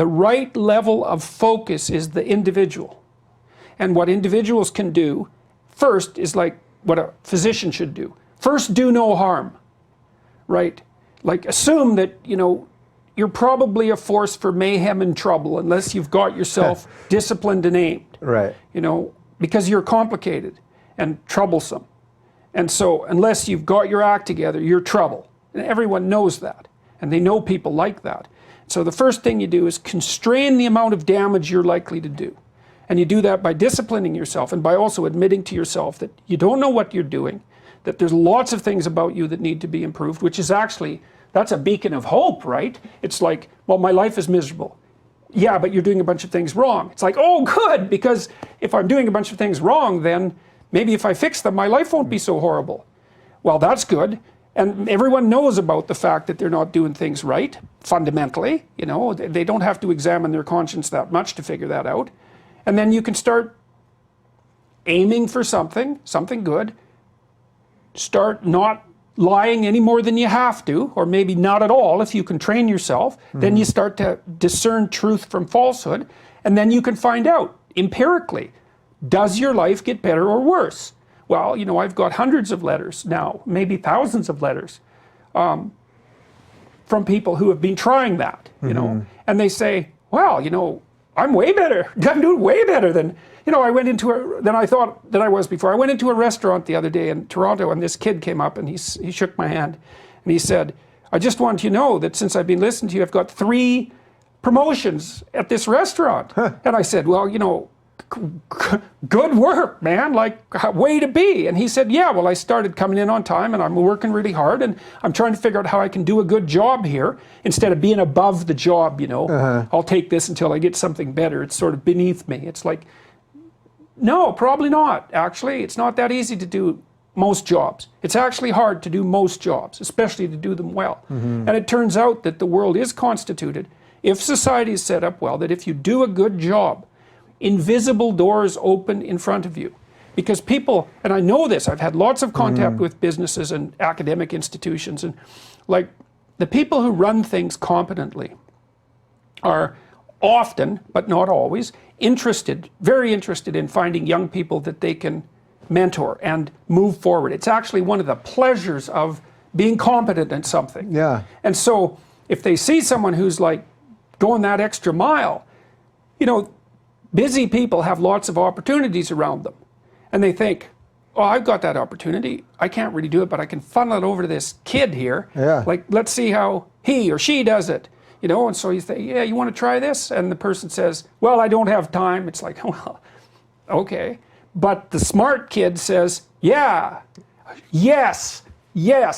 The right level of focus is the individual. And what individuals can do first is like what a physician should do. First, do no harm, right? Like assume that, you know, you're probably a force for mayhem and trouble unless you've got yourself disciplined and aimed. Right. You know, because you're complicated and troublesome. And so unless you've got your act together, you're trouble. And everyone knows that. And they know people like that. So the first thing you do is constrain the amount of damage you're likely to do. And you do that by disciplining yourself and by also admitting to yourself that you don't know what you're doing, that there's lots of things about you that need to be improved, which is actually, that's a beacon of hope, right? It's like, well, my life is miserable. Yeah, but you're doing a bunch of things wrong. It's like, oh, good, because if I'm doing a bunch of things wrong, then maybe if I fix them, my life won't be so horrible. Well, that's good. And everyone knows about the fact that they're not doing things right, fundamentally. You know, they don't have to examine their conscience that much to figure that out. And then you can start aiming for something good. Start not lying any more than you have to, or maybe not at all if you can train yourself. Then you start to discern truth from falsehood. And then you can find out empirically, does your life get better or worse? Well, you know, I've got hundreds of letters now, maybe thousands of letters from people who have been trying that, you know, and they say, well, you know, I'm way better. I'm doing way better than, you know, than I thought that I was before. I went into a restaurant the other day in Toronto, and this kid came up and he shook my hand and he said, I just want you to know that since I've been listening to you, I've got 3 promotions at this restaurant. And I said, well, you know, good work, man, like way to be. And he said, yeah, well, I started coming in on time and I'm working really hard and I'm trying to figure out how I can do a good job here instead of being above the job, you know. I'll take this until I get something better. It's sort of beneath me. It's like, no, probably not. Actually, it's not that easy to do most jobs. It's actually hard to do most jobs, especially to do them well. And it turns out that the world is constituted, if society is set up well, that if you do a good job, invisible doors open in front of you. Because people, and I know this, I've had lots of contact with businesses and academic institutions, and like the people who run things competently are often, but not always, very interested in finding young people that they can mentor and move forward. It's actually one of the pleasures of being competent in something. Yeah. And so if they see someone who's like going that extra mile, you know, busy people have lots of opportunities around them. And they think, oh, I've got that opportunity. I can't really do it, but I can funnel it over to this kid here. Yeah. Like, let's see how he or she does it. You know, and so you think, yeah, you want to try this? And the person says, well, I don't have time. It's like, well, okay. But the smart kid says, yeah, yes,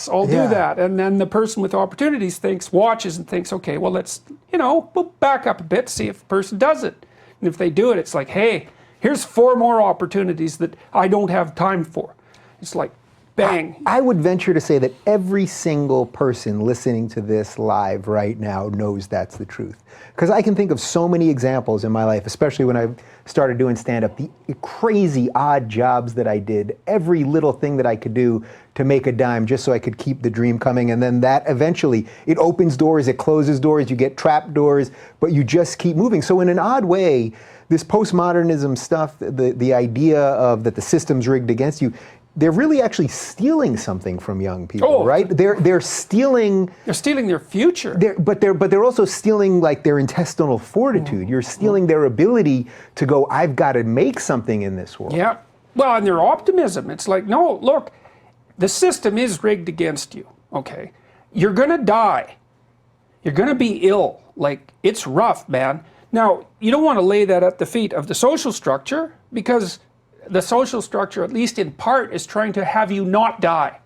I'll do that. And then the person with opportunities watches and thinks, okay, well, let's, you know, we'll back up a bit, see if the person does it. And if they do it, it's like, hey, here's 4 more opportunities that I don't have time for. It's like, bang. I would venture to say that every single person listening to this live right now knows that's the truth. Because I can think of so many examples in my life, especially when I started doing stand-up, the crazy odd jobs that I did, every little thing that I could do to make a dime just so I could keep the dream coming. And then that eventually, it opens doors, it closes doors, you get trapped doors, but you just keep moving. So in an odd way, this postmodernism stuff, the idea of that the system's rigged against you, they're really actually stealing something from young people, right? They're stealing. They're stealing their future. But they're also stealing like their intestinal fortitude. You're stealing their ability to go, I've got to make something in this world. Yeah. Well, and their optimism. It's like, no, look, the system is rigged against you. Okay, you're gonna die. You're gonna be ill. Like, it's rough, man. Now, you don't want to lay that at the feet of the social structure, because the social structure, at least in part, is trying to have you not die,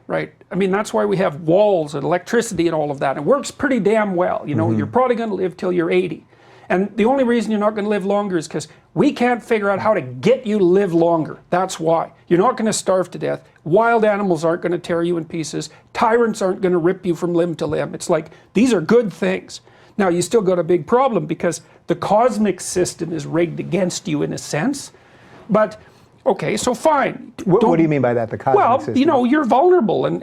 right? I mean, that's why we have walls and electricity and all of that. It works pretty damn well. You know, you're probably going to live till you're 80. And the only reason you're not going to live longer is because we can't figure out how to get you to live longer. That's why. You're not going to starve to death. Wild animals aren't going to tear you in pieces. Tyrants aren't going to rip you from limb to limb. It's like, these are good things. Now, you still got a big problem because the cosmic system is rigged against you in a sense. But, okay, so fine. What do you mean by that, the cosmic system? Well, you know, you're vulnerable and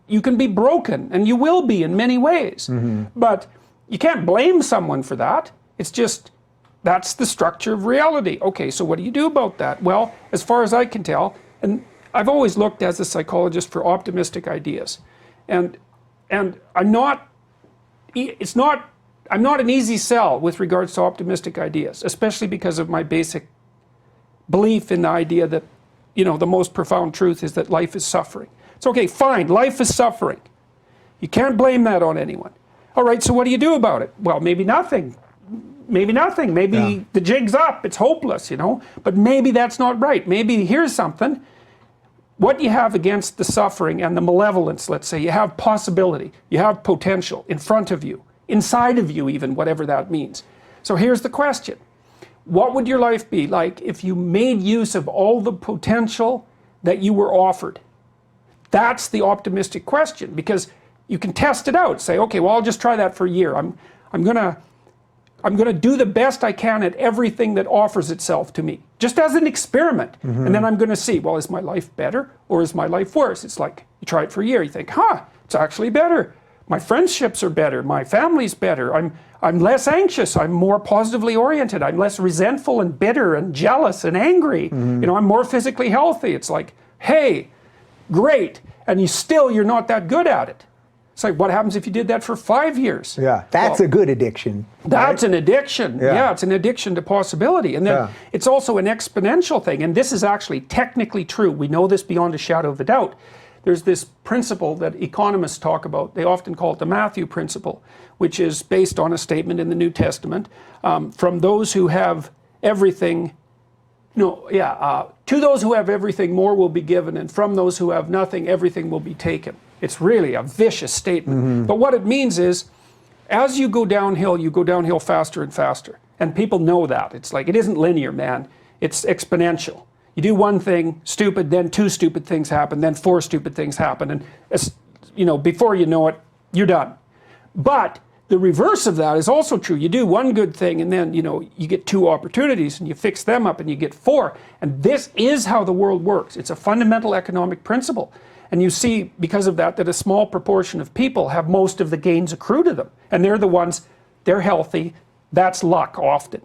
you can be broken, and you will be in many ways. But you can't blame someone for that. It's just, that's the structure of reality. Okay, so what do you do about that? Well, as far as I can tell, and I've always looked as a psychologist for optimistic ideas. And I'm not an easy sell with regards to optimistic ideas, especially because of my basic belief in the idea that, you know, the most profound truth is that life is suffering. It's okay, fine, life is suffering. You can't blame that on anyone. All right, so what do you do about it? Well, maybe nothing. Maybe nothing. Maybe the jig's up, it's hopeless, you know. But maybe that's not right. Maybe here's something. What you have against the suffering and the malevolence, let's say, you have possibility, you have potential in front of you, inside of you even, whatever that means. So here's the question. What would your life be like if you made use of all the potential that you were offered? That's the optimistic question, because you can test it out. Say, okay, well, I'll just try that for a year. I'm gonna do the best I can at everything that offers itself to me, just as an experiment. And then I'm gonna see, well, is my life better or is my life worse? It's like, you try it for a year, you think, it's actually better. My friendships are better, my family's better, I'm less anxious, I'm more positively oriented, I'm less resentful and bitter and jealous and angry. You know, I'm more physically healthy. It's like, hey, great, and you're not that good at it. It's like, what happens if you did that for 5 years? Yeah, that's a good addiction. That's an addiction. Yeah, it's an addiction to possibility. And then it's also an exponential thing. And this is actually technically true. We know this beyond a shadow of a doubt. There's this principle that economists talk about. They often call it the Matthew principle, which is based on a statement in the New Testament. From those who have everything, to those who have everything, more will be given. And from those who have nothing, everything will be taken. It's really a vicious statement. But what it means is, as you go downhill faster and faster. And people know that. It's like, it isn't linear, man. It's exponential. You do one thing, stupid, then 2 stupid things happen, then 4 stupid things happen. And, before you know it, you're done. But the reverse of that is also true. You do one good thing and then, you get 2 opportunities and you fix them up and you get 4. And this is how the world works. It's a fundamental economic principle. And you see, because of that a small proportion of people have most of the gains accrue to them. And they're the ones, they're healthy, that's luck often,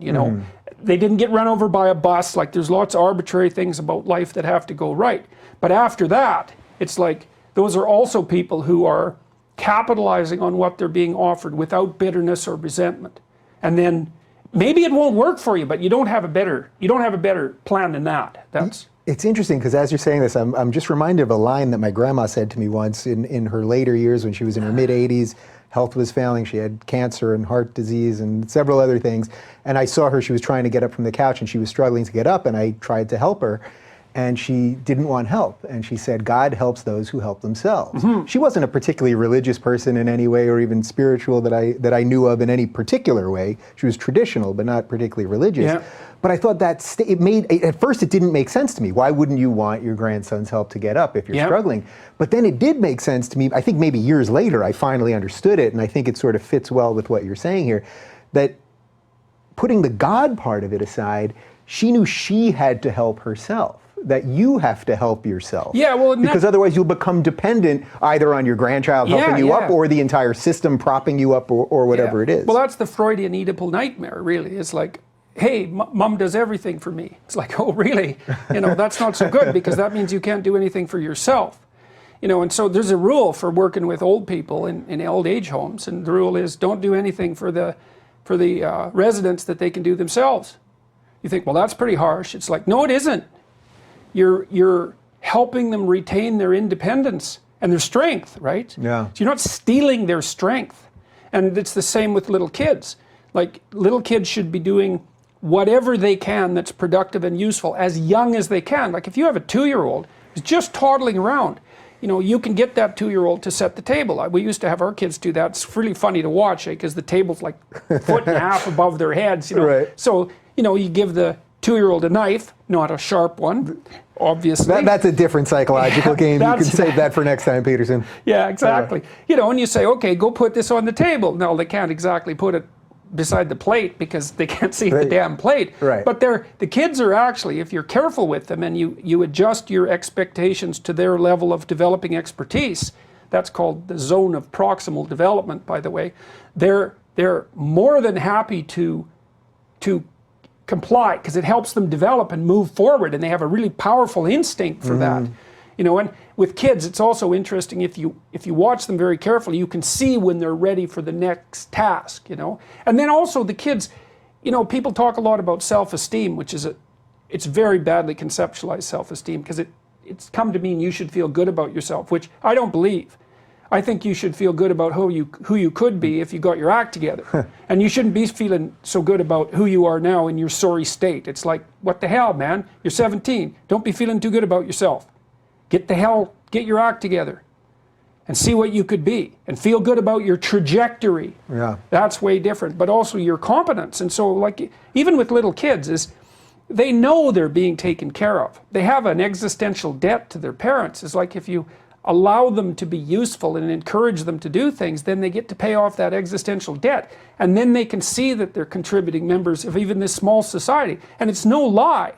They didn't get run over by a bus, like there's lots of arbitrary things about life that have to go right. But after that, it's like, those are also people who are capitalizing on what they're being offered without bitterness or resentment. And then, maybe it won't work for you, but you don't have a better plan than that. It's interesting because as you're saying this, I'm just reminded of a line that my grandma said to me once in her later years when she was in her mid-80s. Health was failing. She had cancer and heart disease and several other things. And I saw her, she was trying to get up from the couch and she was struggling to get up, and I tried to help her. And she didn't want help. And she said, God helps those who help themselves. She wasn't a particularly religious person in any way or even spiritual that I knew of in any particular way. She was traditional, but not particularly religious. Yeah. But I thought at first it didn't make sense to me. Why wouldn't you want your grandson's help to get up if you're struggling? But then it did make sense to me. I think maybe years later I finally understood it, and I think it sort of fits well with what you're saying here, that putting the God part of it aside, she knew she had to help herself. That you have to help yourself. Yeah, well, because otherwise you'll become dependent either on your grandchild helping you up or the entire system propping you up or whatever it is. Well, that's the Freudian Oedipal nightmare, really. It's like, hey, mom does everything for me. It's like, oh, really? That's not so good, because that means you can't do anything for yourself. And so there's a rule for working with old people in old age homes, and the rule is don't do anything for the residents that they can do themselves. You think, well, that's pretty harsh. It's like, no, it isn't. You're helping them retain their independence and their strength, right? Yeah. So you're not stealing their strength. And it's the same with little kids. Like, little kids should be doing whatever they can that's productive and useful as young as they can. Like, if you have a 2-year-old who's just toddling around, you can get that 2-year-old to set the table. We used to have our kids do that. It's really funny to watch, because the table's like a foot and a half above their heads. Right. So, you give the 2-year-old a knife, not a sharp one, obviously. That's a different psychological game. You can save that for next time, Peterson. Yeah, exactly. And you say, okay, go put this on the table. No, they can't exactly put it beside the plate because they can't see the damn plate. Right. But the kids are actually, if you're careful with them and you adjust your expectations to their level of developing expertise, that's called the zone of proximal development, by the way, they're they're more than happy to comply, because it helps them develop and move forward, and they have a really powerful instinct for that. You know, and with kids, it's also interesting, if you watch them very carefully, you can see when they're ready for the next task, you know. And then also the kids, you know, people talk a lot about self-esteem, which is it's very badly conceptualized, self-esteem, because it's come to mean you should feel good about yourself, which I don't believe. I think you should feel good about who you could be if you got your act together. And you shouldn't be feeling so good about who you are now in your sorry state. It's like, what the hell, man? You're 17. Don't be feeling too good about yourself. Get your act together and see what you could be, and feel good about your trajectory. Yeah. That's way different, but also your competence. And so, like, even with little kids, is they know they're being taken care of. They have an existential debt to their parents. It's like, if you allow them to be useful and encourage them to do things, then they get to pay off that existential debt. And then they can see that they're contributing members of even this small society. And it's no lie.